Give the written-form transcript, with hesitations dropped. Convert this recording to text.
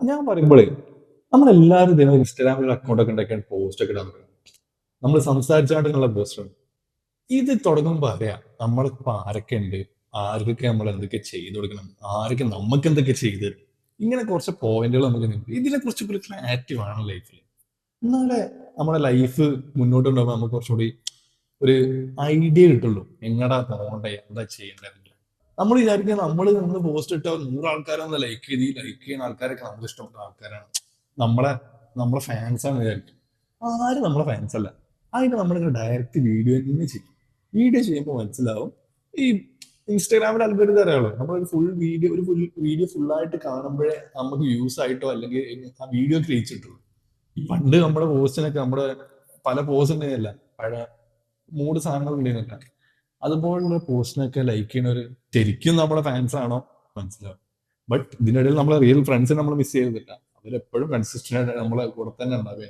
ഞാൻ പറയുമ്പോഴേ നമ്മളെല്ലാവരും ഇതേ ഇൻസ്റ്റാഗ്രാമിൽ ഒരു അക്കൗണ്ട് ഒക്കെ ഉണ്ടാക്കിയാണ് പോസ്റ്റ് ഒക്കെ ഇടാൻ തുടങ്ങും. നമ്മൾ സംസാരിച്ചാണ്ടുള്ള പോസ്റ്റ് ഇത് തുടങ്ങുമ്പോൾ അറിയാം നമ്മളിപ്പോ ആരൊക്കെ ഉണ്ട്, ആർക്കൊക്കെ നമ്മൾ എന്തൊക്കെ ചെയ്തു കൊടുക്കണം, ആരൊക്കെ നമുക്ക് എന്തൊക്കെ ചെയ്ത് തരും. ഇങ്ങനെ കുറച്ച് പോയിന്റുകൾ നമുക്ക് ഇതിനെ കുറിച്ച് ഒരു ക്ലാരിറ്റി വേണം ലൈഫിൽ. എന്നാലേ നമ്മുടെ ലൈഫ് മുന്നോട്ട് കൊണ്ടുപോകുമ്പോൾ നമുക്ക് കുറച്ചുകൂടി ഒരു ഐഡിയ കിട്ടുള്ളൂ. എങ്ങടാ പോകണ്ടേ, എന്താ ചെയ്യേണ്ടത്. നമ്മൾ വിചാരിക്കുക നമ്മൾ നിന്ന് പോസ്റ്റ് ഇട്ട 100 ആൾക്കാരൊന്ന് ലൈക്ക് ചെയ്ത്, ഈ ലൈക്ക് ചെയ്യുന്ന ആൾക്കാരൊക്കെ നമുക്ക് ഇഷ്ടപ്പെട്ട ആൾക്കാരാണ്, നമ്മളെ നമ്മളെ ഫാൻസാണ് വിചാരിക്കും. ആരും നമ്മളെ ഫാൻസ് അല്ല. അതിന് നമ്മളിങ്ങനെ ഡയറക്റ്റ് വീഡിയോ തന്നെ ചെയ്യും. വീഡിയോ ചെയ്യുമ്പോൾ മനസ്സിലാവും ഈ ഇൻസ്റ്റാഗ്രാമിൽ അൽഗോരിതം അറിയാലോ, നമ്മളൊരു ഫുൾ വീഡിയോ ഒരു ഫുൾ വീഡിയോ ഫുള്ളായിട്ട് കാണുമ്പോഴേ നമുക്ക് വ്യൂസ് ആയിട്ടോ അല്ലെങ്കിൽ ആ വീഡിയോക്ക് റീച്ച് കിട്ടുള്ളൂ. ഈ പണ്ട് നമ്മുടെ പോസ്റ്റിനൊക്കെ നമ്മുടെ പല പോസ്റ്റ് ഉണ്ടായിരുന്നില്ല, പഴയ മൂഡ് സാധനങ്ങൾ ഉണ്ടായിരുന്നില്ല. അതുപോലുള്ള പോസ്റ്റിനൊക്കെ ലൈക്ക് ചെയ്യുന്നവര് ശരിക്കും നമ്മളെ ഫാൻസ് ആണോ മനസ്സിലാവും. ബട്ട് ഇതിനിടയിൽ നമ്മളെ റിയൽ ഫ്രണ്ട്സിനെ നമ്മൾ മിസ് ചെയ്തിട്ടില്ല. അവരെപ്പോഴും കൺസിസ്റ്റന്റ് ആയിട്ട് നമ്മളെ കൂടെ തന്നെ ഉണ്ടാവുക.